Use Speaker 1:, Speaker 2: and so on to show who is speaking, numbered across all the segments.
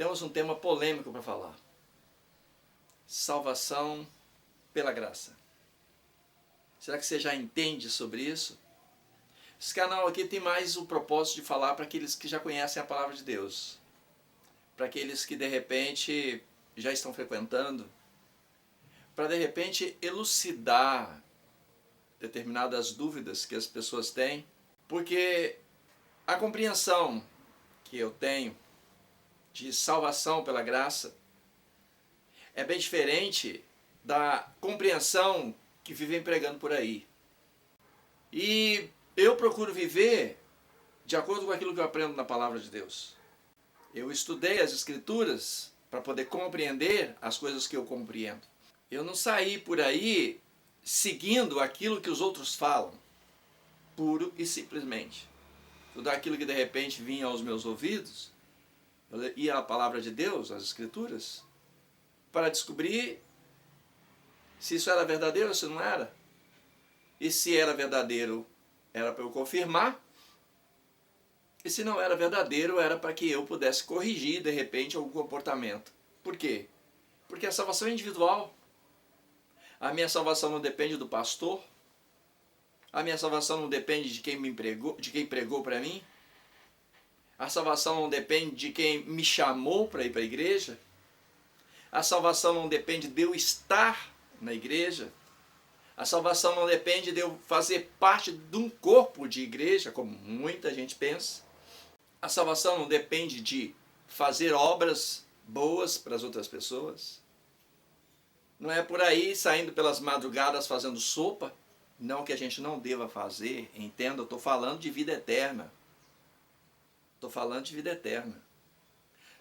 Speaker 1: temos um tema polêmico para falar. Salvação pela graça. Será que você já entende sobre isso? Esse canal aqui tem mais o propósito de falar para aqueles que já conhecem a palavra de Deus. Para aqueles que de repente já estão frequentando. Para de repente elucidar determinadas dúvidas que as pessoas têm. Porque a compreensão que eu tenho de salvação pela graça é bem diferente da compreensão que vivem pregando por aí. E eu procuro viver de acordo com aquilo que eu aprendo na palavra de Deus. Eu estudei as Escrituras para poder compreender as coisas que eu compreendo. Eu não saí por aí seguindo aquilo que os outros falam, puro e simplesmente. Tudo aquilo que de repente vinha aos meus ouvidos, eu ia à palavra de Deus, às Escrituras, para descobrir se isso era verdadeiro ou se não era. E se era verdadeiro, era para eu confirmar. E se não era verdadeiro, era para que eu pudesse corrigir, de repente, algum comportamento. Por quê? Porque a salvação é individual. A minha salvação não depende do pastor. A minha salvação não depende de quem pregou para mim. A salvação não depende de quem me chamou para ir para a igreja. A salvação não depende de eu estar na igreja. A salvação não depende de eu fazer parte de um corpo de igreja, como muita gente pensa. A salvação não depende de fazer obras boas para as outras pessoas. Não é por aí saindo pelas madrugadas fazendo sopa. Não que a gente não deva fazer, entenda, eu estou falando de vida eterna. Estou falando de vida eterna.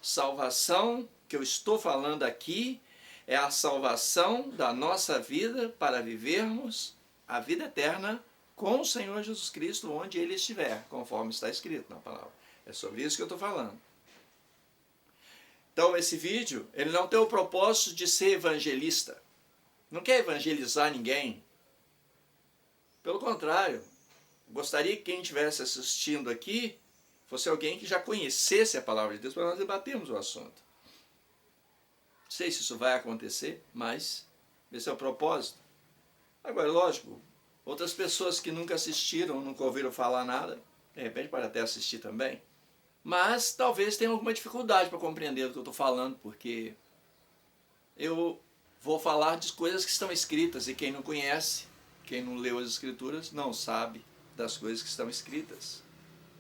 Speaker 1: Salvação que eu estou falando aqui é a salvação da nossa vida para vivermos a vida eterna com o Senhor Jesus Cristo onde Ele estiver, conforme está escrito na palavra. É sobre isso que eu estou falando. Então esse vídeo, ele não tem o propósito de ser evangelista. Não quer evangelizar ninguém. Pelo contrário, gostaria que quem estivesse assistindo aqui fosse alguém que já conhecesse a palavra de Deus para nós debatermos o assunto. Não sei se isso vai acontecer, mas esse é o propósito. Agora, lógico, outras pessoas que nunca assistiram, nunca ouviram falar nada, de repente podem até assistir também, mas talvez tenham alguma dificuldade para compreender o que eu estou falando, porque eu vou falar de coisas que estão escritas e quem não conhece, quem não leu as Escrituras, não sabe das coisas que estão escritas.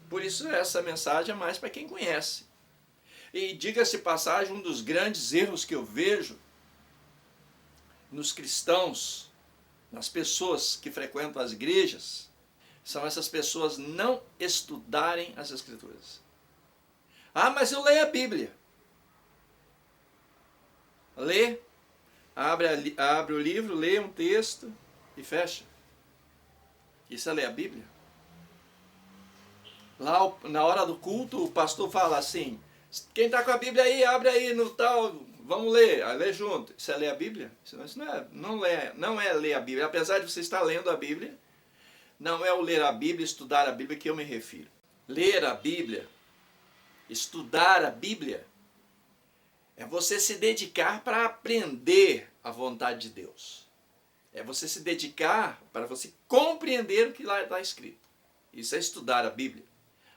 Speaker 1: Por isso essa mensagem é mais para quem conhece. E diga-se de passagem, um dos grandes erros que eu vejo nos cristãos, nas pessoas que frequentam as igrejas, são essas pessoas não estudarem as Escrituras. Ah, mas eu leio a Bíblia. Lê, abre o livro, lê um texto e fecha. Isso é ler a Bíblia? Lá na hora do culto o pastor fala assim, quem está com a Bíblia aí, abre aí no tal, vamos ler, aí lê junto. Isso é ler a Bíblia? Isso não é ler a Bíblia. Apesar de você estar lendo a Bíblia, não é o ler a Bíblia, estudar a Bíblia que eu me refiro. Ler a Bíblia, estudar a Bíblia, é você se dedicar para aprender a vontade de Deus. É você se dedicar para você compreender o que lá está escrito. Isso é estudar a Bíblia.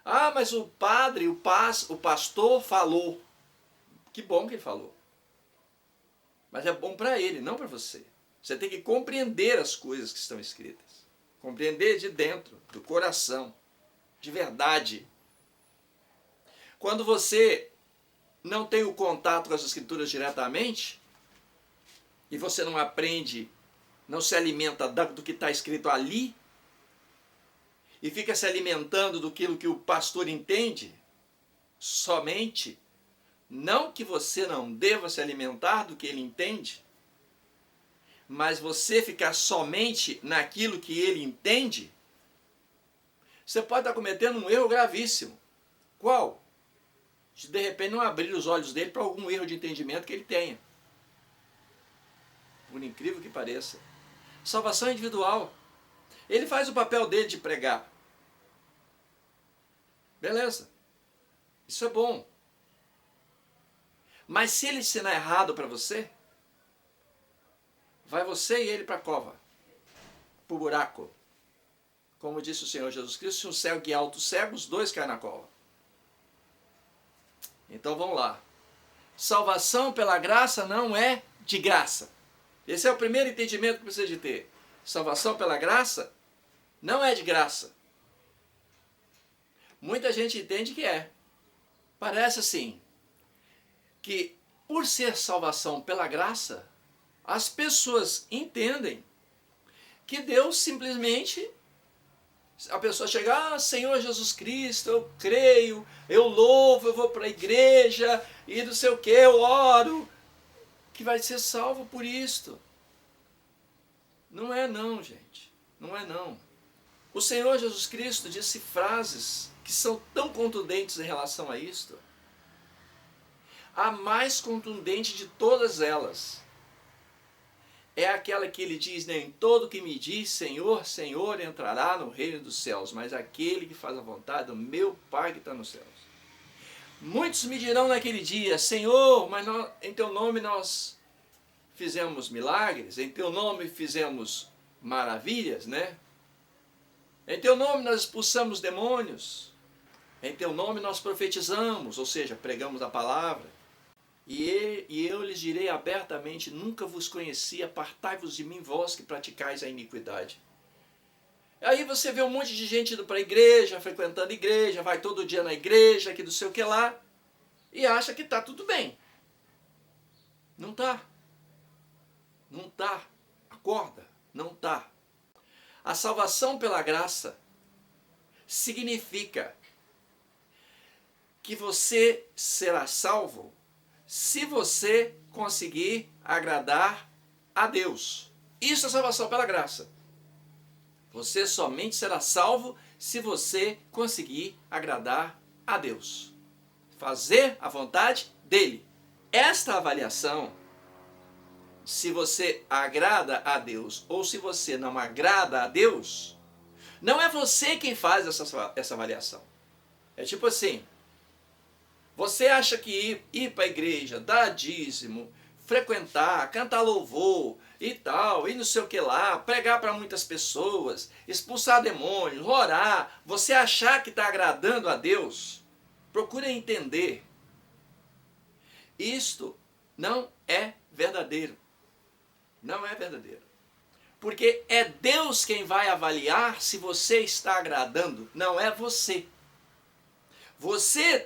Speaker 1: Ah, mas o padre, o pastor falou. Que bom que ele falou. Mas é bom para ele, não para você. Você tem que compreender as coisas que estão escritas. Compreender de dentro, do coração, de verdade. Quando você não tem o contato com as Escrituras diretamente, e você não aprende, não se alimenta do que está escrito ali, e fica se alimentando do que o pastor entende, somente, não que você não deva se alimentar do que ele entende, mas você ficar somente naquilo que ele entende, você pode estar cometendo um erro gravíssimo. Qual? De repente não abrir os olhos dele para algum erro de entendimento que ele tenha. Por incrível que pareça. Salvação é individual. Ele faz o papel dele de pregar. Beleza. Isso é bom. Mas se ele ensinar errado para você, vai você e ele para a cova, para o buraco. Como disse o Senhor Jesus Cristo, se um cego guiar outro cego, os dois caem na cova. Então vamos lá. Salvação pela graça não é de graça. Esse é o primeiro entendimento que precisa de ter. Salvação pela graça não é de graça. Muita gente entende que é. Parece assim, que por ser salvação pela graça, as pessoas entendem que Deus simplesmente, a pessoa chega, Senhor Jesus Cristo, eu creio, eu louvo, eu vou para a igreja, e não sei o que, eu oro, que vai ser salvo por isto. Não é não, gente, não é não. O Senhor Jesus Cristo disse frases que são tão contundentes em relação a isto. A mais contundente de todas elas é aquela que ele diz, nem todo que me diz Senhor, Senhor entrará no reino dos céus, mas aquele que faz a vontade do meu Pai que está nos céus. Muitos me dirão naquele dia, Senhor, mas em teu nome nós fizemos milagres, em teu nome fizemos maravilhas, né? Em teu nome nós expulsamos demônios, em teu nome nós profetizamos, ou seja, pregamos a palavra. E eu lhes direi abertamente, nunca vos conheci, apartai-vos de mim, vós que praticais a iniquidade. Aí você vê um monte de gente indo para a igreja, frequentando a igreja, vai todo dia na igreja, que não sei o que lá, e acha que está tudo bem. Não está. Não está. Acorda, não está. A salvação pela graça significa que você será salvo se você conseguir agradar a Deus. Isso é salvação pela graça. Você somente será salvo se você conseguir agradar a Deus. Fazer a vontade dele. Esta avaliação, se você agrada a Deus ou se você não agrada a Deus, não é você quem faz essa avaliação. É tipo assim, você acha que ir para a igreja, dar dízimo, frequentar, cantar louvor e tal, e não sei o que lá, pregar para muitas pessoas, expulsar demônios, orar, você achar que está agradando a Deus, procure entender. Isto não é verdadeiro. Não é verdadeiro. Porque é Deus quem vai avaliar se você está agradando, não é você. Você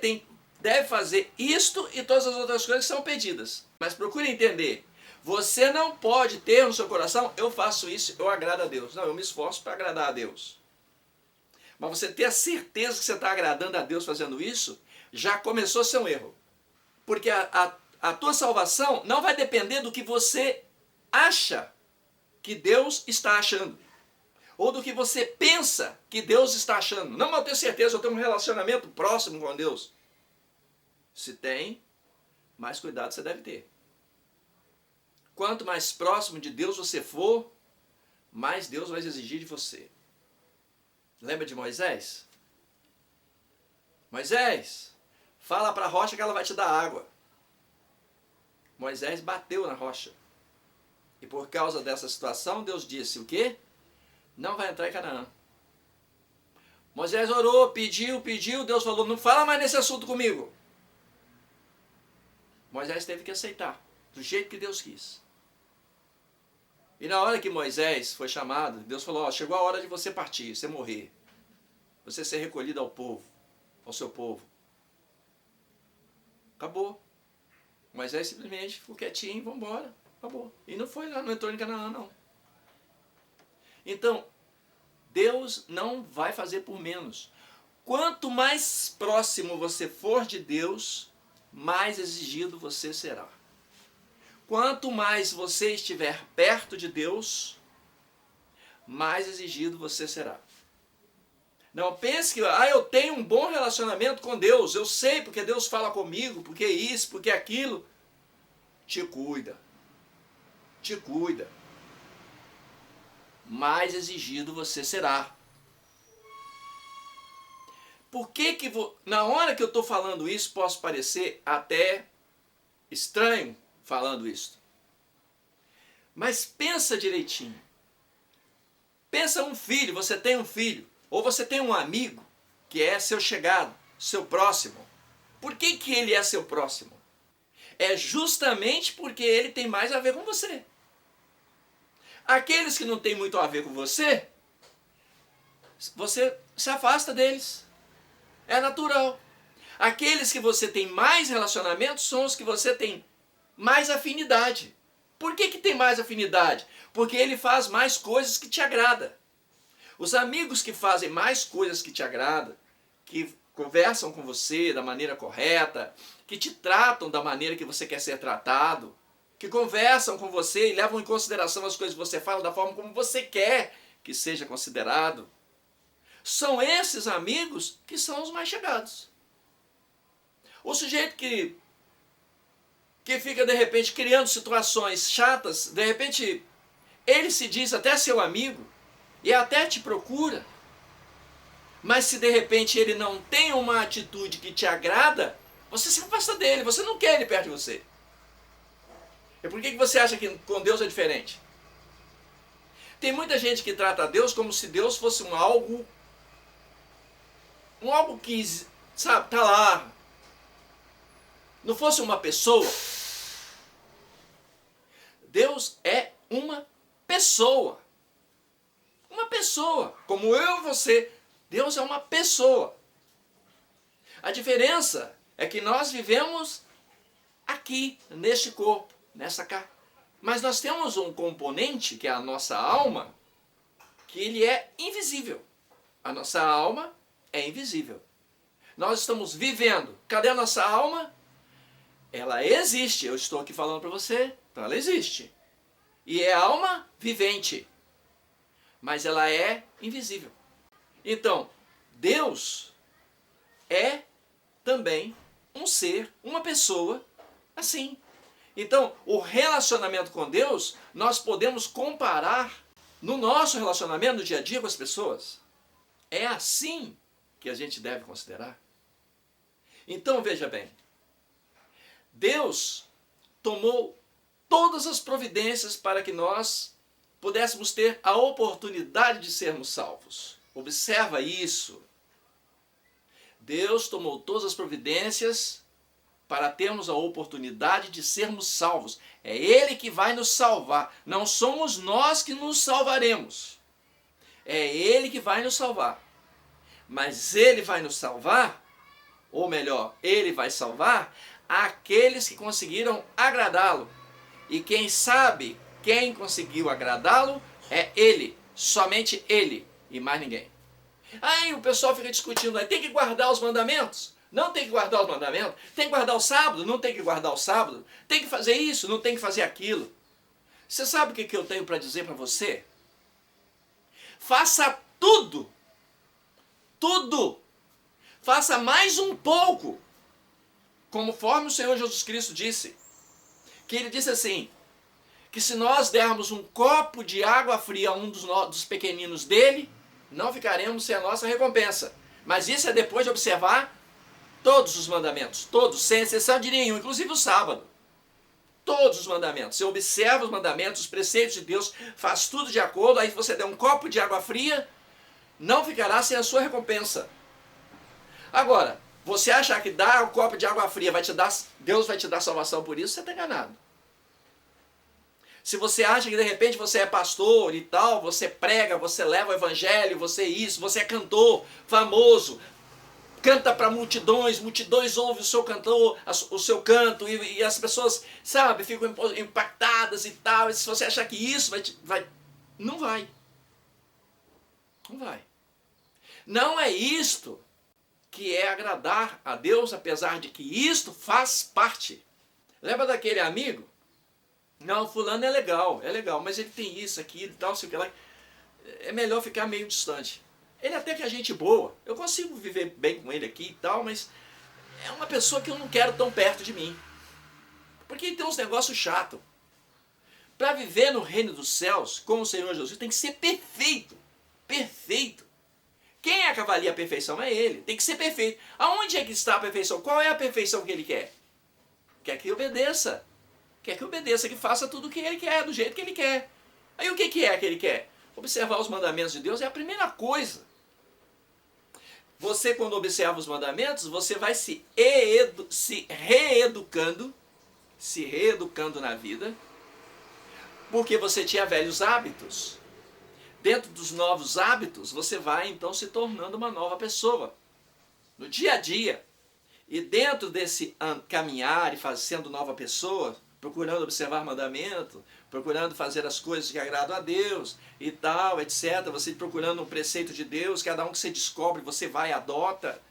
Speaker 1: deve fazer isto e todas as outras coisas que são pedidas. Mas procure entender. Você não pode ter no seu coração, eu faço isso, eu agrado a Deus. Não, eu me esforço para agradar a Deus. Mas você ter a certeza que você está agradando a Deus fazendo isso, já começou a ser um erro. Porque a tua salvação não vai depender do que você acha que Deus está achando. Ou do que você pensa que Deus está achando. Não, mas eu tenho certeza, eu tenho um relacionamento próximo com Deus. Se tem, mais cuidado você deve ter. Quanto mais próximo de Deus você for, mais Deus vai exigir de você. Lembra de Moisés? Moisés, fala para a rocha que ela vai te dar água. Moisés bateu na rocha. E por causa dessa situação, Deus disse o quê? Não vai entrar em Canaã. Moisés orou, pediu, Deus falou, não fala mais nesse assunto comigo. Moisés teve que aceitar, do jeito que Deus quis. E na hora que Moisés foi chamado, Deus falou, ó, chegou a hora de você partir, você morrer. Você ser recolhido ao povo, ao seu povo. Acabou. Moisés simplesmente ficou quietinho, vamos embora, acabou. E não foi lá, não entrou em Canaã, não. Então, Deus não vai fazer por menos. Quanto mais próximo você for de Deus, mais exigido você será. Quanto mais você estiver perto de Deus, mais exigido você será. Não pense que eu tenho um bom relacionamento com Deus, eu sei porque Deus fala comigo, porque isso, porque aquilo. Te cuida. Te cuida. Mais exigido você será. Por que na hora que eu estou falando isso, posso parecer até estranho falando isso. Mas pensa direitinho. Pensa um filho, você tem um filho, ou você tem um amigo que é seu chegado, seu próximo. Por que que ele é seu próximo? É justamente porque ele tem mais a ver com você. Aqueles que não têm muito a ver com você, você se afasta deles. É natural. Aqueles que você tem mais relacionamento são os que você tem mais afinidade. Por que que tem mais afinidade? Porque ele faz mais coisas que te agrada. Os amigos que fazem mais coisas que te agrada, que conversam com você da maneira correta, que te tratam da maneira que você quer ser tratado, que conversam com você e levam em consideração as coisas que você fala da forma como você quer que seja considerado, são esses amigos que são os mais chegados. O sujeito que fica de repente criando situações chatas, de repente ele se diz até seu amigo e até te procura, mas se de repente ele não tem uma atitude que te agrada, você se afasta dele, você não quer ele perto de você. E por que você acha que com Deus é diferente? Tem muita gente que trata a Deus como se Deus fosse um algo que, sabe, tá lá. Não fosse uma pessoa. Deus é uma pessoa. Uma pessoa. Como eu e você. Deus é uma pessoa. A diferença é que nós vivemos aqui, neste corpo, nessa carne. Mas nós temos um componente, que é a nossa alma, que ele é invisível. A nossa alma é invisível. Nós estamos vivendo. Cadê a nossa alma? Ela existe. Eu estou aqui falando para você, então ela existe. E é alma vivente. Mas ela é invisível. Então, Deus é também um ser, uma pessoa assim. Então, o relacionamento com Deus, nós podemos comparar no nosso relacionamento no dia a dia com as pessoas. É assim que a gente deve considerar. Então, veja bem. Deus tomou todas as providências para que nós pudéssemos ter a oportunidade de sermos salvos. Observa isso. Deus tomou todas as providências para termos a oportunidade de sermos salvos. É Ele que vai nos salvar. Não somos nós que nos salvaremos. É Ele que vai nos salvar. Mas Ele vai nos salvar, ou melhor, Ele vai salvar aqueles que conseguiram agradá-lo. E quem sabe quem conseguiu agradá-lo é Ele, somente Ele e mais ninguém. Aí o pessoal fica discutindo, tem que guardar os mandamentos? Não tem que guardar os mandamentos? Tem que guardar o sábado? Não tem que guardar o sábado? Tem que fazer isso? Não tem que fazer aquilo? Você sabe o que eu tenho para dizer para você? Faça tudo. Tudo. Faça mais um pouco. Conforme o Senhor Jesus Cristo disse. Que Ele disse assim, que se nós dermos um copo de água fria a um dos pequeninos dele, não ficaremos sem a nossa recompensa. Mas isso é depois de observar todos os mandamentos, todos, sem exceção de nenhum, inclusive o sábado. Todos os mandamentos. Você observa os mandamentos, os preceitos de Deus, faz tudo de acordo, aí você der um copo de água fria, não ficará sem a sua recompensa. Agora, você achar que dar um copo de água fria Deus vai te dar salvação por isso, você está enganado. Se você acha que de repente você é pastor e tal, você prega, você leva o evangelho, você isso, você é cantor famoso, canta para multidões, multidões ouvem o seu canto e as pessoas, sabe, ficam impactadas e tal. E se você achar que isso não vai. Não vai. Não é isto que é agradar a Deus, apesar de que isto faz parte. Lembra daquele amigo? Não, fulano é legal, mas ele tem isso, aquilo e tal, sei o que lá. É melhor ficar meio distante. Ele até que é gente boa, eu consigo viver bem com ele aqui e tal, mas é uma pessoa que eu não quero tão perto de mim. Porque ele tem uns negócios chatos. Para viver no reino dos céus, com o Senhor Jesus, tem que ser perfeito. Perfeito. Quem é que avalia a perfeição? É Ele. Tem que ser perfeito. Aonde é que está a perfeição? Qual é a perfeição que Ele quer? Quer que obedeça. Quer que obedeça, que faça tudo o que ele quer, do jeito que ele quer. Aí o que é que ele quer? Observar os mandamentos de Deus é a primeira coisa. Você, quando observa os mandamentos, você vai se reeducando na vida, porque você tinha velhos hábitos. Dentro dos novos hábitos, você vai então se tornando uma nova pessoa. No dia a dia. E dentro desse caminhar e sendo nova pessoa, procurando observar mandamento, procurando fazer as coisas que agradam a Deus e tal, etc. Você procurando um preceito de Deus, cada um que você descobre, você vai e adota.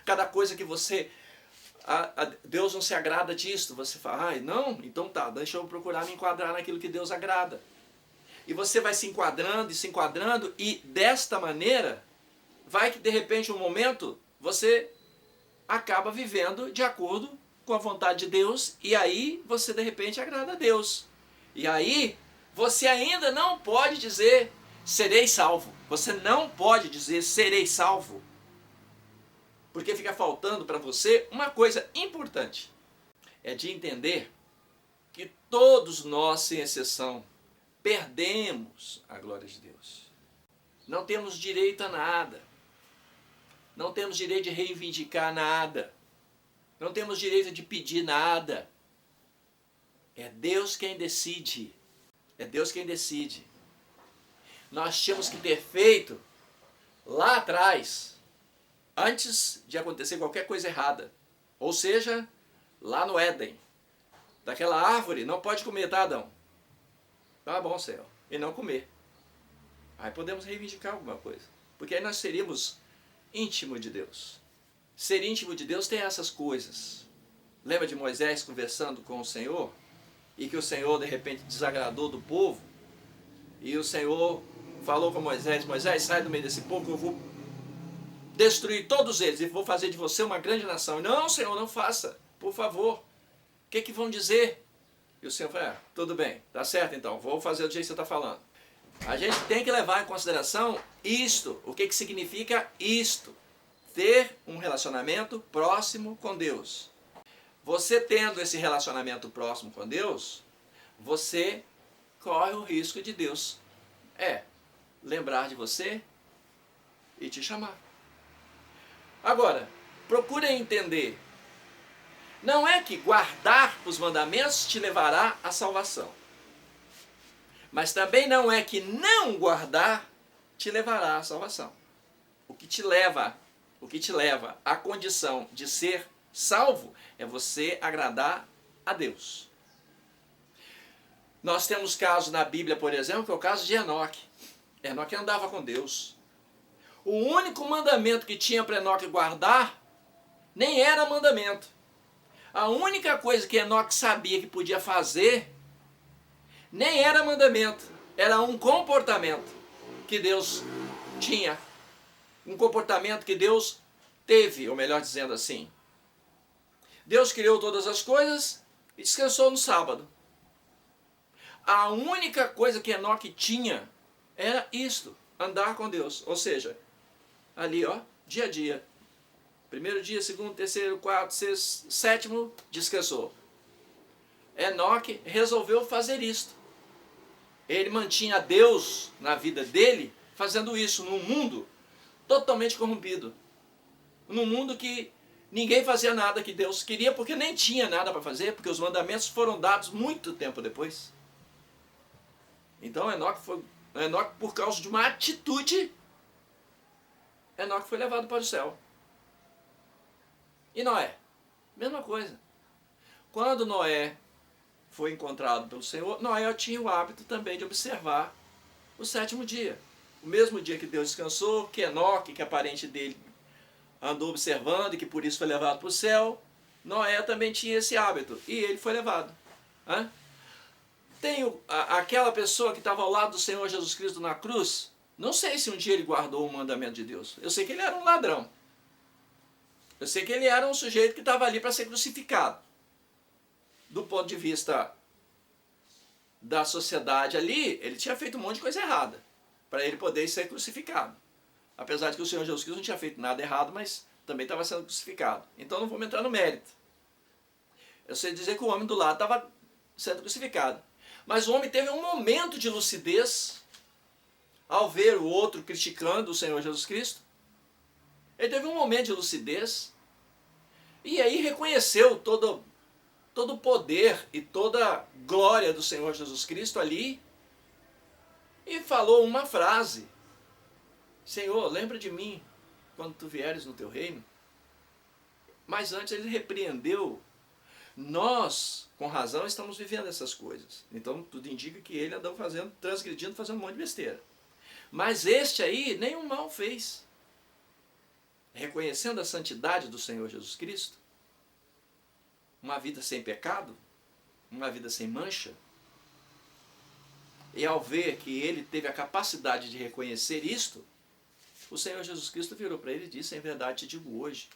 Speaker 1: Cada coisa que você... Deus não se agrada disso. Você fala, não, então tá, deixa eu procurar me enquadrar naquilo que Deus agrada. E você vai se enquadrando e desta maneira, vai que de repente um momento você acaba vivendo de acordo com a vontade de Deus e aí você de repente agrada a Deus. E aí você ainda não pode dizer serei salvo. Você não pode dizer serei salvo. Porque fica faltando para você uma coisa importante. É de entender que todos nós, sem exceção, perdemos a glória de Deus. Não temos direito a nada. Não temos direito de reivindicar nada. Não temos direito de pedir nada. É Deus quem decide. É Deus quem decide. Nós tínhamos que ter feito lá atrás, antes de acontecer qualquer coisa errada. Ou seja, lá no Éden. Daquela árvore, não pode comer, tá, Adão? Tá bom, Senhor. E não comer. Aí podemos reivindicar alguma coisa. Porque aí nós seríamos íntimo de Deus. Ser íntimo de Deus tem essas coisas. Lembra de Moisés conversando com o Senhor? E que o Senhor de repente desagradou do povo? E o Senhor falou com Moisés, Moisés, sai do meio desse povo, eu vou destruir todos eles e vou fazer de você uma grande nação. Não, Senhor, não faça, por favor. O que vão dizer? E o Senhor fala, tudo bem, tá certo então, vou fazer do jeito que você está falando. A gente tem que levar em consideração isto. O que significa isto? Ter um relacionamento próximo com Deus. Você tendo esse relacionamento próximo com Deus, você corre o risco de Deus lembrar de você e te chamar. Agora, procure entender. Não é que guardar os mandamentos te levará à salvação. Mas também não é que não guardar te levará à salvação. O que te leva à condição de ser salvo é você agradar a Deus. Nós temos casos na Bíblia, por exemplo, que é o caso de Enoque. Enoque andava com Deus. O único mandamento que tinha para Enoque guardar nem era mandamento. A única coisa que Enoque sabia que podia fazer nem era mandamento, era um comportamento que Deus tinha. Um comportamento que Deus teve, ou melhor dizendo assim. Deus criou todas as coisas e descansou no sábado. A única coisa que Enoque tinha era isto, andar com Deus. Ou seja, ali dia a dia. Primeiro dia, segundo, terceiro, quarto, sexto, sétimo, descansou. Enoque resolveu fazer isto. Ele mantinha Deus na vida dele, fazendo isso num mundo totalmente corrompido. Num mundo que ninguém fazia nada que Deus queria, porque nem tinha nada para fazer, porque os mandamentos foram dados muito tempo depois. Então Enoque, por causa de uma atitude, Enoque foi levado para o céu. E Noé? Mesma coisa. Quando Noé foi encontrado pelo Senhor, Noé tinha o hábito também de observar o sétimo dia. O mesmo dia que Deus descansou, que Enoque, que a parente dele andou observando e que por isso foi levado para o céu, Noé também tinha esse hábito e ele foi levado. Tem aquela pessoa que estava ao lado do Senhor Jesus Cristo na cruz, não sei se um dia ele guardou o mandamento de Deus. Eu sei que ele era um ladrão. Eu sei que ele era um sujeito que estava ali para ser crucificado. Do ponto de vista da sociedade ali, ele tinha feito um monte de coisa errada para ele poder ser crucificado. Apesar de que o Senhor Jesus Cristo não tinha feito nada errado, mas também estava sendo crucificado. Então não vamos entrar no mérito. Eu sei dizer que o homem do lado estava sendo crucificado. Mas o homem teve um momento de lucidez ao ver o outro criticando o Senhor Jesus Cristo. Ele teve um momento de lucidez e aí reconheceu todo o poder e toda a glória do Senhor Jesus Cristo ali e falou uma frase: Senhor, lembra de mim quando tu vieres no teu reino. Mas antes ele repreendeu. Nós, com razão, estamos vivendo essas coisas. Então tudo indica que ele andou transgredindo, fazendo um monte de besteira. Mas este aí nenhum mal fez. Reconhecendo a santidade do Senhor Jesus Cristo, uma vida sem pecado, uma vida sem mancha, e ao ver que ele teve a capacidade de reconhecer isto, o Senhor Jesus Cristo virou para ele e disse: em verdade te digo hoje,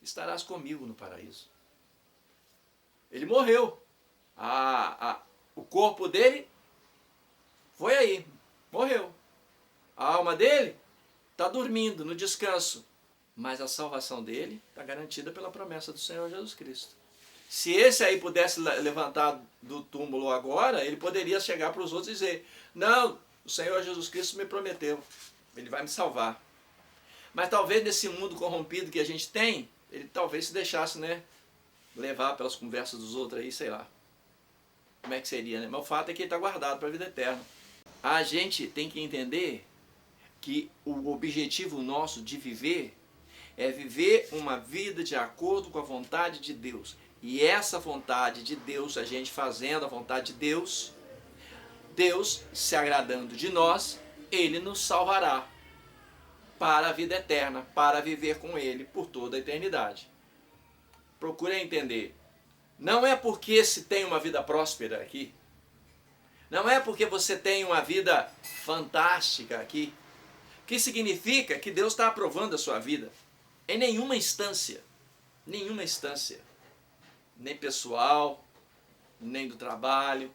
Speaker 1: estarás comigo no paraíso. Ele morreu. O corpo dele foi aí, morreu. A alma dele está dormindo, no descanso. Mas a salvação dele está garantida pela promessa do Senhor Jesus Cristo. Se esse aí pudesse levantar do túmulo agora, ele poderia chegar para os outros e dizer: não, o Senhor Jesus Cristo me prometeu, ele vai me salvar. Mas talvez nesse mundo corrompido que a gente tem, ele talvez se deixasse, né, levar pelas conversas dos outros aí, sei lá. Como é que seria, né? Mas o fato é que ele está guardado para a vida eterna. A gente tem que entender que o objetivo nosso de viver é viver uma vida de acordo com a vontade de Deus. E essa vontade de Deus, a gente fazendo a vontade de Deus, Deus se agradando de nós, Ele nos salvará para a vida eterna, para viver com Ele por toda a eternidade. Procure entender. Não é porque se tem uma vida próspera aqui, não é porque você tem uma vida fantástica aqui, que significa que Deus está aprovando a sua vida. Em nenhuma instância, nem pessoal, nem do trabalho,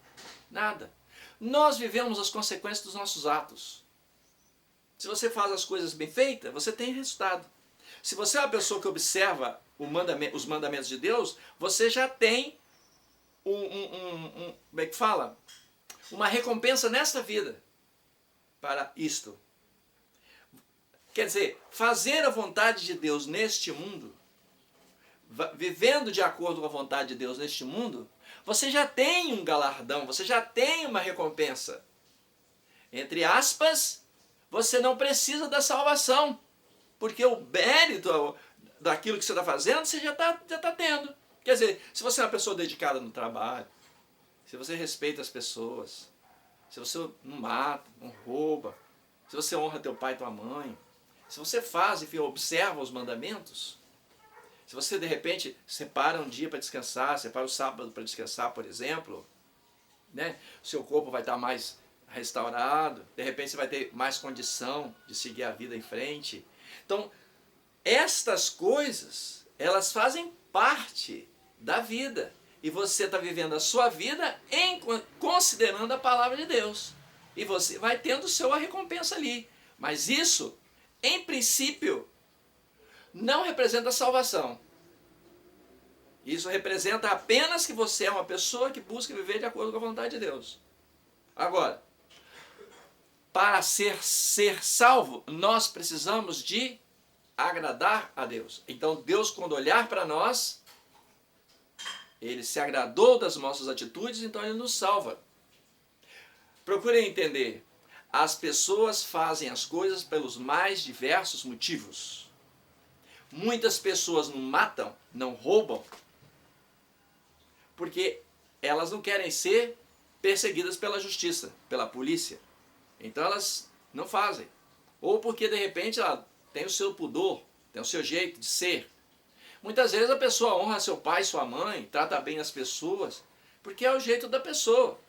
Speaker 1: nada. Nós vivemos as consequências dos nossos atos. Se você faz as coisas bem feitas, você tem resultado. Se você é uma pessoa que observa os mandamentos de Deus, você já tem como é que fala? Uma recompensa nesta vida para isto. Quer dizer, fazer a vontade de Deus neste mundo, vivendo de acordo com a vontade de Deus neste mundo, você já tem um galardão, você já tem uma recompensa. Entre aspas, você não precisa da salvação, porque o mérito daquilo que você está fazendo, você já está tendo. Quer dizer, se você é uma pessoa dedicada no trabalho, se você respeita as pessoas, se você não mata, não rouba, se você honra teu pai e tua mãe, se você faz, enfim, observa os mandamentos, se você de repente separa um dia para descansar, separa o sábado para descansar, por exemplo, né? O seu corpo vai estar mais restaurado, de repente você vai ter mais condição de seguir a vida em frente. Então, estas coisas, elas fazem parte da vida. E você está vivendo a sua vida considerando a palavra de Deus. E você vai tendo sua recompensa ali. Mas isso, em princípio, não representa a salvação. Isso representa apenas que você é uma pessoa que busca viver de acordo com a vontade de Deus. Agora, para ser salvo, nós precisamos de agradar a Deus. Então Deus, quando olhar para nós, Ele se agradou das nossas atitudes, então Ele nos salva. Procure entender. As pessoas fazem as coisas pelos mais diversos motivos. Muitas pessoas não matam, não roubam, porque elas não querem ser perseguidas pela justiça, pela polícia. Então elas não fazem. Ou porque de repente ela tem o seu pudor, tem o seu jeito de ser. Muitas vezes a pessoa honra seu pai, sua mãe, trata bem as pessoas, porque é o jeito da pessoa.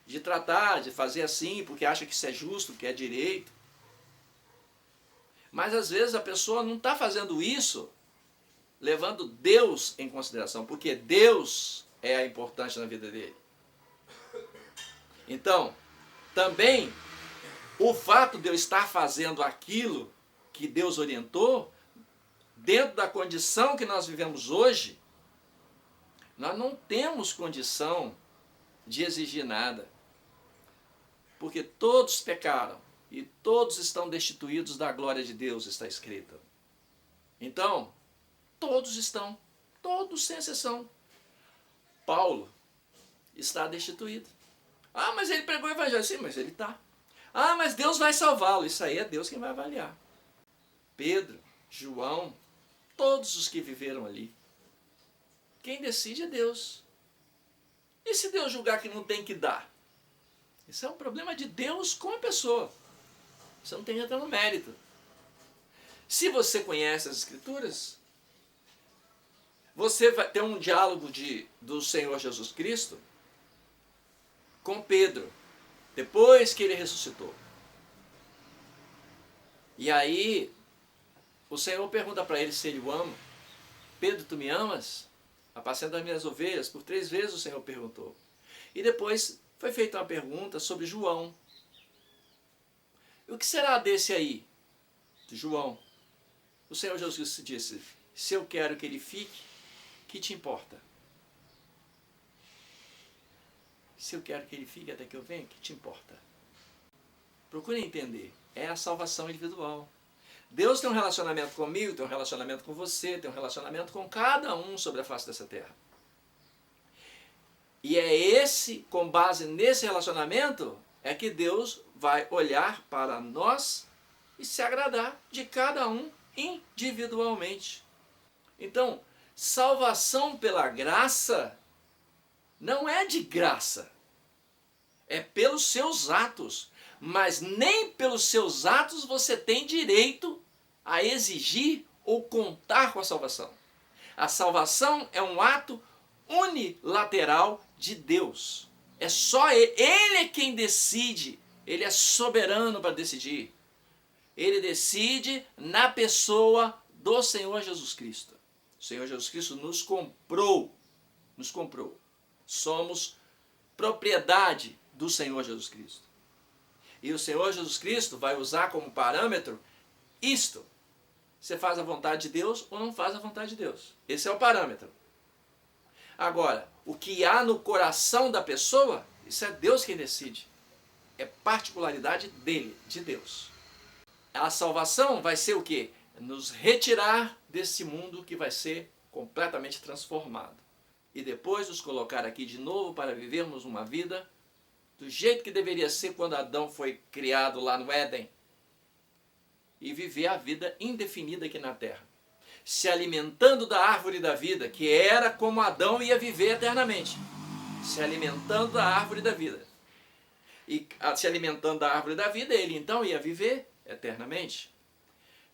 Speaker 1: De tratar, de fazer assim, porque acha que isso é justo, que é direito. Mas às vezes a pessoa não está fazendo isso levando Deus em consideração, porque Deus é importante na vida dele. Então, também, o fato de eu estar fazendo aquilo que Deus orientou, dentro da condição que nós vivemos hoje, Nós não temos condição de exigir nada, porque todos pecaram e todos estão destituídos da glória de Deus, está escrito. Então, todos estão, todos sem exceção. Paulo está destituído. Ah, mas ele pregou o evangelho. Sim, mas ele está. Ah, mas Deus vai salvá-lo. Isso aí é Deus quem vai avaliar. Pedro, João, todos os que viveram ali. Quem decide é Deus. E se Deus julgar que não tem que dar? Isso é um problema de Deus com a pessoa. Você não tem que entrar no mérito. Se você conhece as Escrituras, você vai ter um diálogo do Senhor Jesus Cristo com Pedro, depois que ele ressuscitou. E aí, o Senhor pergunta para ele se ele o ama. Pedro, tu me amas? Apacenta as minhas ovelhas. Por 3 vezes o Senhor perguntou. E depois foi feita uma pergunta sobre João. E o que será desse aí, de João? O Senhor Jesus disse, se eu quero que ele fique, que te importa? Se eu quero que ele fique até que eu venha, que te importa? Procure entender, é a salvação individual. Deus tem um relacionamento comigo, tem um relacionamento com você, tem um relacionamento com cada um sobre a face dessa terra. E é com base nesse relacionamento, é que Deus vai olhar para nós e se agradar de cada um individualmente. Então, salvação pela graça não é de graça, é pelos seus atos, mas nem pelos seus atos você tem direito a exigir ou contar com a salvação. A salvação é um ato unilateral de Deus. É só Ele é quem decide, Ele é soberano para decidir. Ele decide na pessoa do Senhor Jesus Cristo. O Senhor Jesus Cristo nos comprou. Somos propriedade do Senhor Jesus Cristo. E o Senhor Jesus Cristo vai usar como parâmetro isto. Você faz a vontade de Deus ou não faz a vontade de Deus. Esse é o parâmetro. Agora, o que há no coração da pessoa, isso é Deus quem decide. É particularidade dele, de Deus. A salvação vai ser o quê? Nos retirar desse mundo que vai ser completamente transformado. E depois nos colocar aqui de novo para vivermos uma vida do jeito que deveria ser quando Adão foi criado lá no Éden. E viver a vida indefinida aqui na terra. Se alimentando da árvore da vida, que era como Adão ia viver eternamente. Se alimentando da árvore da vida. E se alimentando da árvore da vida, ele então ia viver eternamente.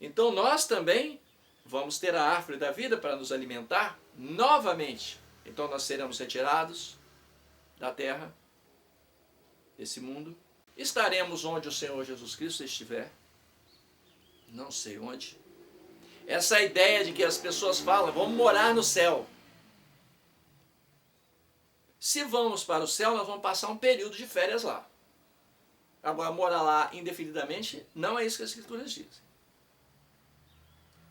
Speaker 1: Então nós também vamos ter a árvore da vida para nos alimentar novamente. Então nós seremos retirados da terra, desse mundo. Estaremos onde o Senhor Jesus Cristo estiver. Não sei onde. Essa ideia de que as pessoas falam, vamos morar no céu. Se vamos para o céu, nós vamos passar um período de férias lá. Agora, morar lá indefinidamente, não é isso que as Escrituras dizem.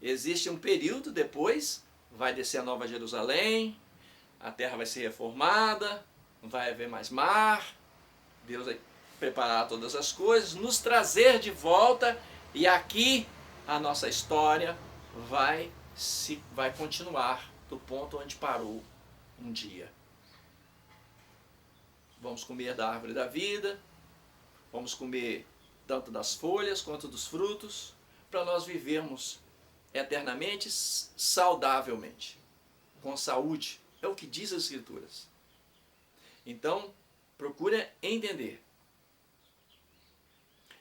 Speaker 1: Existe um período, depois vai descer a Nova Jerusalém, a terra vai ser reformada, não vai haver mais mar, Deus vai preparar todas as coisas, nos trazer de volta, e aqui a nossa história vai continuar do ponto onde parou um dia. Vamos comer da árvore da vida, vamos comer tanto das folhas quanto dos frutos, para nós vivermos eternamente, saudavelmente, com saúde. É o que diz as Escrituras. Então, procura entender.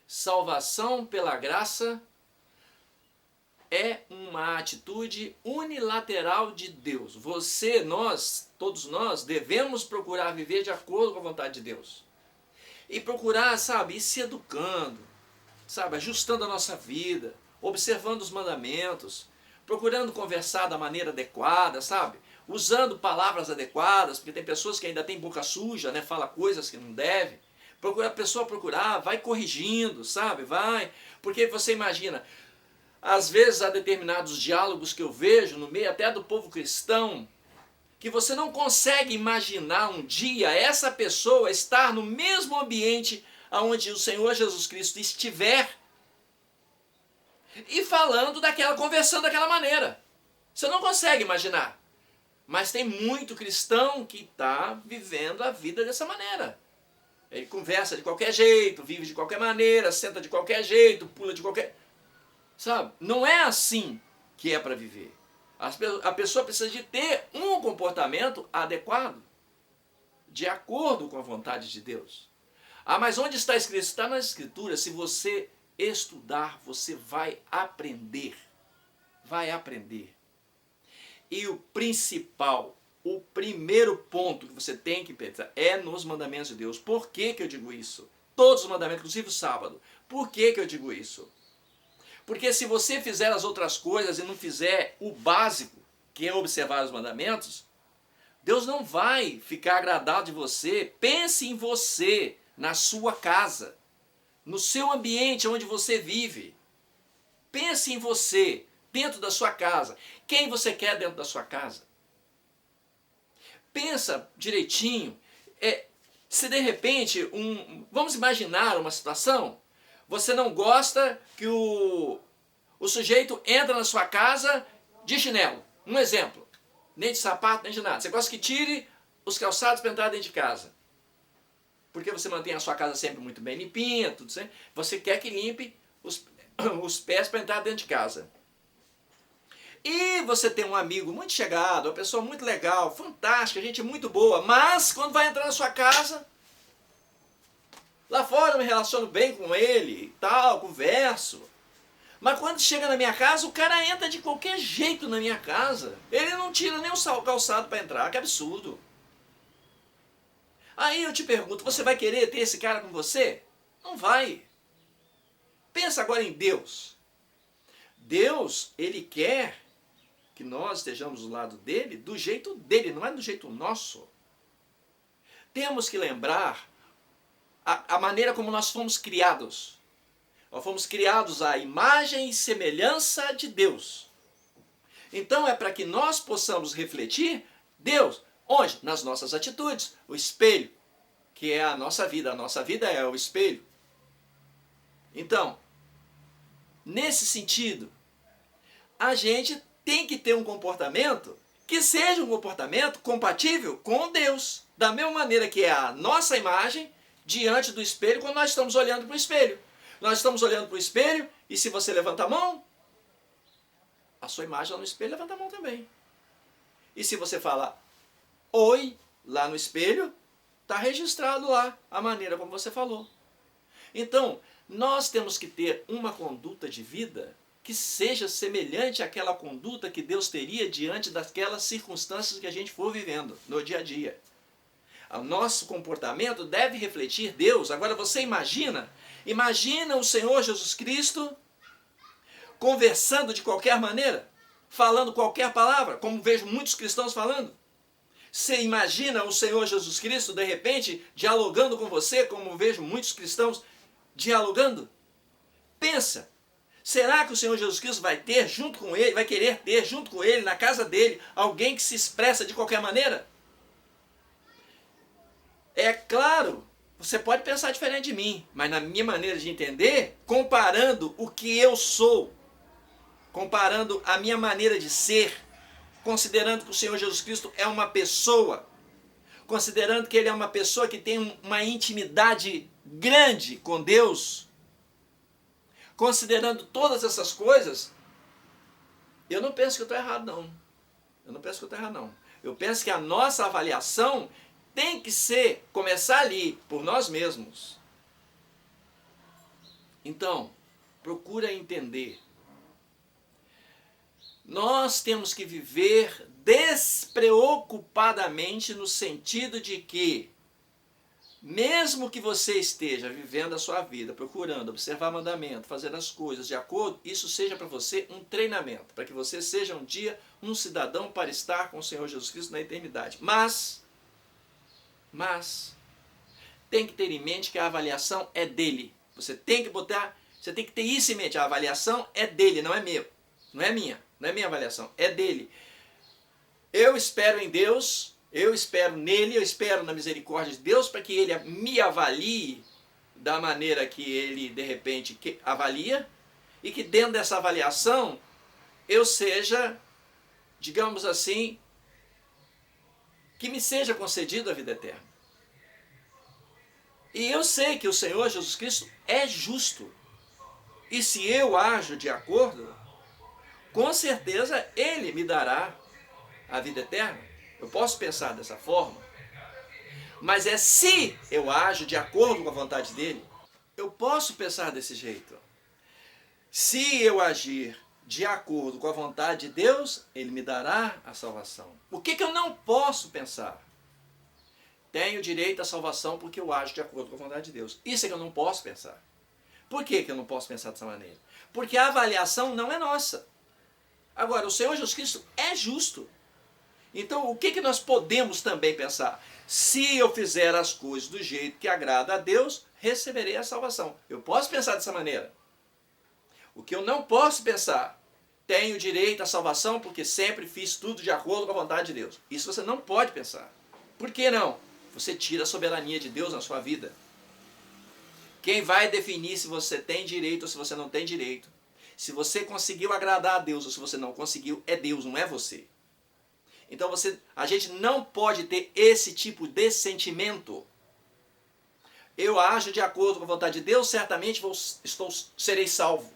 Speaker 1: Salvação pela graça é uma atitude unilateral de Deus. Você, nós, todos nós, devemos procurar viver de acordo com a vontade de Deus. E procurar, sabe, ir se educando, sabe, ajustando a nossa vida, observando os mandamentos, procurando conversar da maneira adequada, sabe? Usando palavras adequadas, porque tem pessoas que ainda têm boca suja, né? Fala coisas que não deve. A pessoa procurar, vai corrigindo, sabe? Vai. Porque você imagina, às vezes há determinados diálogos que eu vejo no meio até do povo cristão, que você não consegue imaginar um dia essa pessoa estar no mesmo ambiente onde o Senhor Jesus Cristo estiver e conversando daquela maneira. Você não consegue imaginar. Mas tem muito cristão que está vivendo a vida dessa maneira. Ele conversa de qualquer jeito, vive de qualquer maneira, senta de qualquer jeito, pula de qualquer... Sabe? Não é assim que é para viver. A pessoa precisa de ter um comportamento adequado, de acordo com a vontade de Deus. Ah, mas onde está escrito? Está nas Escrituras. Se você estudar, você vai aprender. Vai aprender. E o principal, o primeiro ponto que você tem que pensar é nos mandamentos de Deus. Por que que eu digo isso? Todos os mandamentos, inclusive o sábado. Por que que eu digo isso? Porque se você fizer as outras coisas e não fizer o básico, que é observar os mandamentos, Deus não vai ficar agradado de você. Pense em você, na sua casa, no seu ambiente onde você vive. Pense em você, dentro da sua casa. Quem você quer dentro da sua casa? Pensa direitinho. Se de repente, vamos imaginar uma situação, você não gosta que o sujeito entra na sua casa de chinelo. Um exemplo. Nem de sapato, nem de nada. Você gosta que tire os calçados para entrar dentro de casa. Porque você mantém a sua casa sempre muito bem limpinha, tudo certo. Você quer que limpe os pés para entrar dentro de casa. E você tem um amigo muito chegado, uma pessoa muito legal, fantástica, gente muito boa, mas quando vai entrar na sua casa, lá fora eu me relaciono bem com ele e tal, converso. Mas quando chega na minha casa, o cara entra de qualquer jeito na minha casa. Ele não tira nem o calçado para entrar, que absurdo. Aí eu te pergunto, você vai querer ter esse cara com você? Não vai. Pensa agora em Deus. Deus, Ele quer que nós estejamos do lado dele, do jeito dele, não é do jeito nosso. Temos que lembrar a maneira como nós fomos criados. Nós fomos criados à imagem e semelhança de Deus. Então é para que nós possamos refletir Deus. Onde? Nas nossas atitudes. O espelho, que é a nossa vida. A nossa vida é o espelho. Então, nesse sentido, a gente tem que ter um comportamento que seja um comportamento compatível com Deus. Da mesma maneira que é a nossa imagem diante do espelho quando nós estamos olhando para o espelho. Nós estamos olhando para o espelho e se você levanta a mão, a sua imagem lá no espelho levanta a mão também. E se você fala oi lá no espelho, está registrado lá a maneira como você falou. Então, nós temos que ter uma conduta de vida que seja semelhante àquela conduta que Deus teria diante daquelas circunstâncias que a gente for vivendo no dia a dia. O nosso comportamento deve refletir Deus. Agora você imagina o Senhor Jesus Cristo conversando de qualquer maneira, falando qualquer palavra, como vejo muitos cristãos falando. Você imagina o Senhor Jesus Cristo, de repente, dialogando com você, como vejo muitos cristãos dialogando? Pensa, será que o Senhor Jesus Cristo vai ter junto com ele, vai querer ter junto com ele, na casa dele, alguém que se expressa de qualquer maneira? É claro, você pode pensar diferente de mim, mas na minha maneira de entender, comparando o que eu sou, comparando a minha maneira de ser, considerando que o Senhor Jesus Cristo é uma pessoa, considerando que Ele é uma pessoa que tem uma intimidade grande com Deus, considerando todas essas coisas, eu não penso que eu estou errado, não. Eu não penso que eu estou errado, não. Eu penso que a nossa avaliação tem que começar ali, por nós mesmos. Então, procura entender. Nós temos que viver despreocupadamente no sentido de que, mesmo que você esteja vivendo a sua vida, procurando observar mandamento, fazer as coisas de acordo, isso seja para você um treinamento, para que você seja um dia um cidadão para estar com o Senhor Jesus Cristo na eternidade. Mas, tem que ter em mente que a avaliação é dele. Você tem que ter isso em mente, a avaliação é dele, não é meu, não é minha avaliação, é dele. Eu espero em Deus, eu espero nele, eu espero na misericórdia de Deus para que ele me avalie da maneira que ele de repente avalia e que dentro dessa avaliação eu seja, digamos assim, que me seja concedida a vida eterna. E eu sei que o Senhor Jesus Cristo é justo. E se eu ajo de acordo, com certeza Ele me dará a vida eterna. Eu posso pensar dessa forma. Mas é se eu ajo de acordo com a vontade dEle. Eu posso pensar desse jeito. Se eu agir de acordo com a vontade de Deus, Ele me dará a salvação. O que eu não posso pensar? Tenho direito à salvação porque eu ajo de acordo com a vontade de Deus. Isso é que eu não posso pensar. Por que eu não posso pensar dessa maneira? Porque a avaliação não é nossa. Agora, o Senhor Jesus Cristo é justo. Então, o que nós podemos também pensar? Se eu fizer as coisas do jeito que agrada a Deus, receberei a salvação. Eu posso pensar dessa maneira. O que eu não posso pensar, tenho direito à salvação porque sempre fiz tudo de acordo com a vontade de Deus. Isso você não pode pensar. Por que não? Você tira a soberania de Deus na sua vida. Quem vai definir se você tem direito ou se você não tem direito, se você conseguiu agradar a Deus ou se você não conseguiu, é Deus, não é você. Então a gente não pode ter esse tipo de sentimento. Eu ajo de acordo com a vontade de Deus, certamente serei salvo.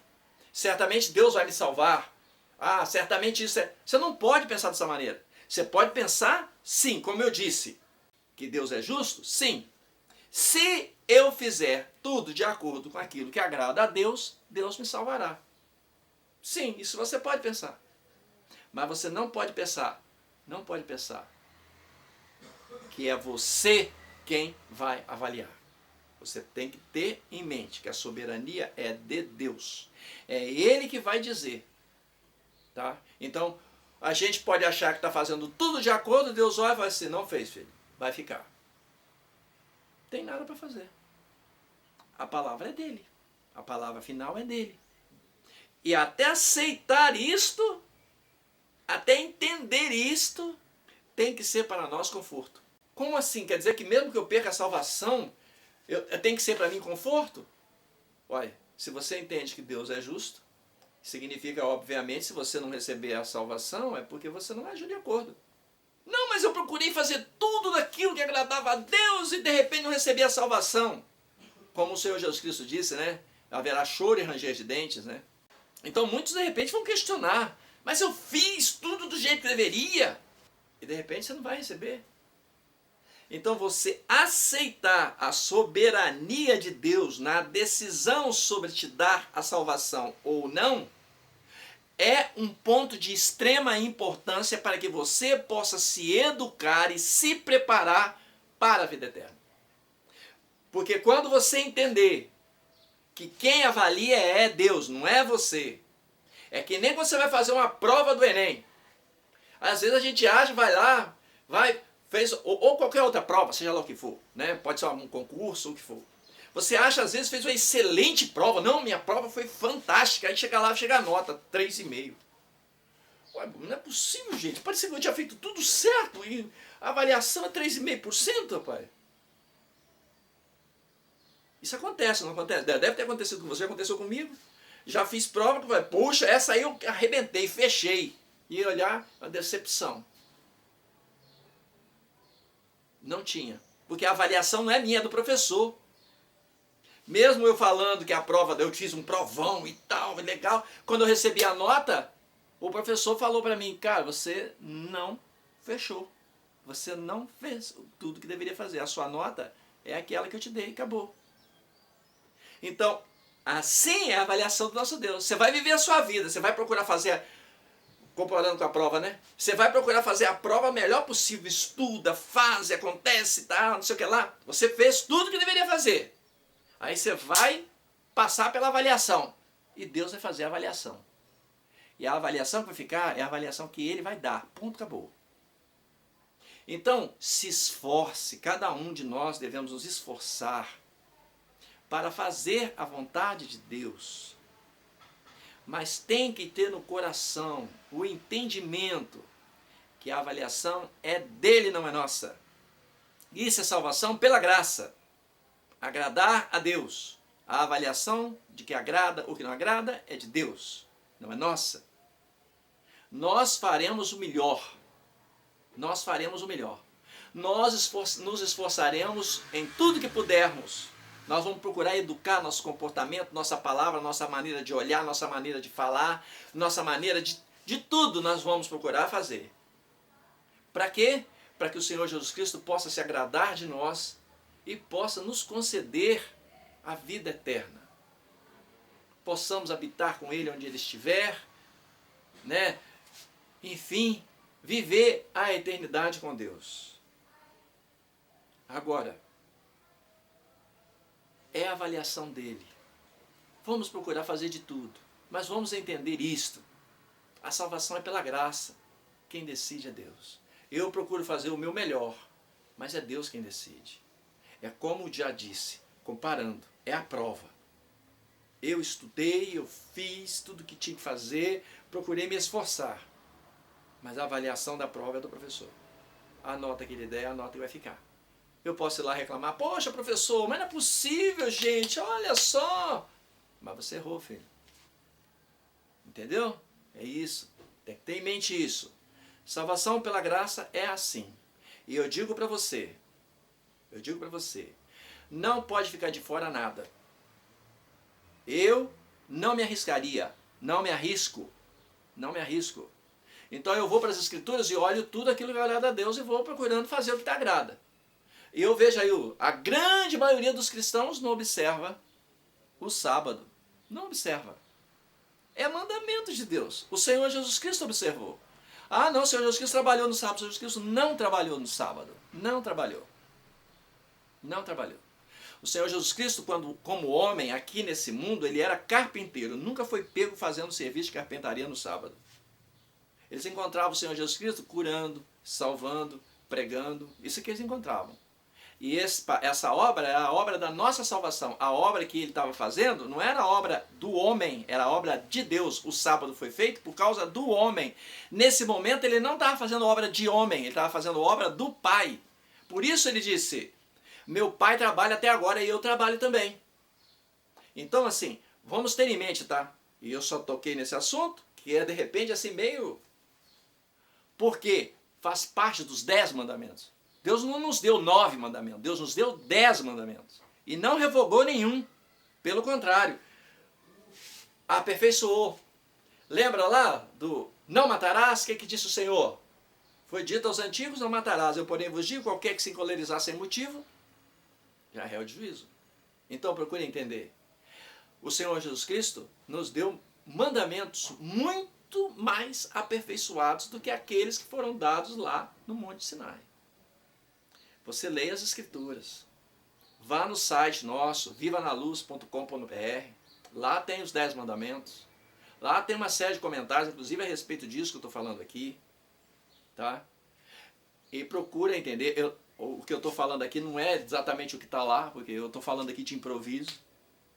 Speaker 1: Certamente Deus vai me salvar. Ah, certamente isso é... Você não pode pensar dessa maneira. Você pode pensar, sim, como eu disse, que Deus é justo? Sim. Se eu fizer tudo de acordo com aquilo que agrada a Deus, Deus me salvará. Sim, isso você pode pensar. Mas você não pode pensar que é você quem vai avaliar. Você tem que ter em mente que a soberania é de Deus. É Ele que vai dizer. Tá? Então, a gente pode achar que está fazendo tudo de acordo, Deus olha e vai assim, não fez, filho, vai ficar. Não tem nada para fazer. A palavra é dele. A palavra final é dele. E até aceitar isto, até entender isto, tem que ser para nós conforto. Como assim? Quer dizer que mesmo que eu perca a salvação, tem que ser para mim conforto? Olha, se você entende que Deus é justo, significa, obviamente, se você não receber a salvação, é porque você não agiu de acordo. Não, mas eu procurei fazer tudo daquilo que agradava a Deus e de repente não recebi a salvação. Como o Senhor Jesus Cristo disse, né? Haverá choro e ranger de dentes, né? Então muitos de repente vão questionar, mas eu fiz tudo do jeito que deveria. E de repente você não vai receber. Então você aceitar a soberania de Deus na decisão sobre te dar a salvação ou não, é um ponto de extrema importância para que você possa se educar e se preparar para a vida eterna. Porque quando você entender que quem avalia é Deus, não é você, é que nem quando você vai fazer uma prova do Enem. Às vezes a gente acha, vai lá, fez, ou qualquer outra prova, seja lá o que for, né? Pode ser um concurso, o que for. Você acha, às vezes, fez uma excelente prova. Não, minha prova foi fantástica. Aí chega lá, chega a nota, 3,5. Ué, não é possível, gente. Parece que eu tinha feito tudo certo e a avaliação é 3,5%, rapaz. Isso acontece, não acontece? Deve ter acontecido com você, aconteceu comigo. Já fiz prova que vai, poxa, essa aí eu arrebentei, fechei. E olhar a decepção. Não tinha. Porque a avaliação não é minha, é do professor. Mesmo eu falando que a prova, eu fiz um provão e tal, legal. Quando eu recebi a nota, o professor falou para mim, cara, você não fechou. Você não fez tudo que deveria fazer. A sua nota é aquela que eu te dei, acabou. Então, assim é a avaliação do nosso Deus. Você vai viver a sua vida, você vai procurar fazer, comparando com a prova, né? Você vai procurar fazer a prova melhor possível, estuda, faz, acontece, tal, não sei o que lá. Você fez tudo que deveria fazer. Aí você vai passar pela avaliação. E Deus vai fazer a avaliação. E a avaliação que vai ficar é a avaliação que Ele vai dar. Ponto, acabou. Então, se esforce. Cada um de nós devemos nos esforçar para fazer a vontade de Deus. Mas tem que ter no coração o entendimento que a avaliação é dele, não é nossa. Isso é salvação pela graça. Agradar a Deus. A avaliação de que agrada ou que não agrada é de Deus, não é nossa. Nós faremos o melhor. Nós faremos o melhor. Nós nos esforçaremos em tudo que pudermos. Nós vamos procurar educar nosso comportamento, nossa palavra, nossa maneira de olhar, nossa maneira de falar, nossa maneira de tudo nós vamos procurar fazer. Para quê? Para que o Senhor Jesus Cristo possa se agradar de nós e possa nos conceder a vida eterna. Possamos habitar com Ele onde Ele estiver, né? Enfim, viver a eternidade com Deus. Agora, é a avaliação dele. Vamos procurar fazer de tudo, mas vamos entender isto. A salvação é pela graça. Quem decide é Deus. Eu procuro fazer o meu melhor, mas é Deus quem decide. É como já disse, comparando, é a prova. Eu estudei, eu fiz tudo o que tinha que fazer, procurei me esforçar. Mas a avaliação da prova é do professor. A nota que ele der é a nota que vai ficar. Eu posso ir lá reclamar, poxa professor, mas não é possível, gente, olha só. Mas você errou, filho. Entendeu? É isso. Tem que ter em mente isso. Salvação pela graça é assim. E eu digo para você, não pode ficar de fora nada. Eu não me arriscaria, não me arrisco. Então eu vou para as Escrituras e olho tudo aquilo que agrada a Deus e vou procurando fazer o que te agrada. E eu vejo aí, a grande maioria dos cristãos não observa o sábado. Não observa. É mandamento de Deus. O Senhor Jesus Cristo observou. Ah, não, o Senhor Jesus Cristo trabalhou no sábado. O Senhor Jesus Cristo não trabalhou no sábado. Não trabalhou. O Senhor Jesus Cristo, como homem aqui nesse mundo, ele era carpinteiro. Nunca foi pego fazendo serviço de carpintaria no sábado. Eles encontravam o Senhor Jesus Cristo curando, salvando, pregando. Isso que eles encontravam. E essa obra era a obra da nossa salvação. A obra que ele estava fazendo não era a obra do homem, era a obra de Deus. O sábado foi feito por causa do homem. Nesse momento ele não estava fazendo obra de homem, ele estava fazendo obra do Pai. Por isso ele disse, meu Pai trabalha até agora e eu trabalho também. Então assim, vamos ter em mente, tá? E eu só toquei nesse assunto, que é de repente assim meio... Porque faz parte dos 10 mandamentos. Deus não nos deu 9 mandamentos, Deus nos deu 10 mandamentos. E não revogou nenhum. Pelo contrário, aperfeiçoou. Lembra lá do não matarás? O que disse o Senhor? Foi dito aos antigos, não matarás. Eu, porém, vos digo, qualquer que se encolerizar sem motivo, já é réu de juízo. Então, procure entender. O Senhor Jesus Cristo nos deu mandamentos muito mais aperfeiçoados do que aqueles que foram dados lá no Monte Sinai. Você leia as Escrituras. Vá no site nosso, vivanaluz.com.br. Lá tem os 10 mandamentos. Lá tem uma série de comentários, inclusive a respeito disso que eu estou falando aqui. Tá? E procura entender. O que eu estou falando aqui não é exatamente o que está lá, porque eu estou falando aqui de improviso.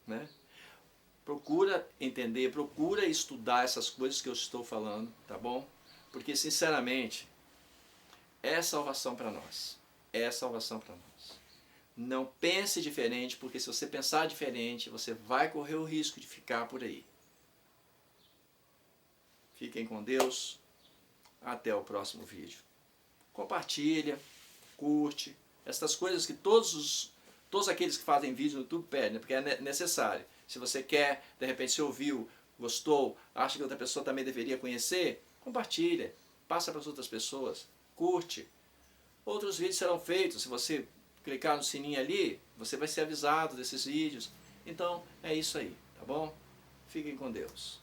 Speaker 1: Né? Procura entender, procura estudar essas coisas que eu estou falando, tá bom? Porque, sinceramente, é salvação para nós. É salvação para nós. Não pense diferente, porque se você pensar diferente, você vai correr o risco de ficar por aí. Fiquem com Deus. Até o próximo vídeo. Compartilha, curte. Essas coisas que todos aqueles que fazem vídeo no YouTube pedem, né? Porque é necessário. Se você quer, de repente, se ouviu, gostou, acha que outra pessoa também deveria conhecer, compartilha. Passa para as outras pessoas. Curte. Outros vídeos serão feitos, se você clicar no sininho ali, você vai ser avisado desses vídeos. Então, é isso aí, tá bom? Fiquem com Deus.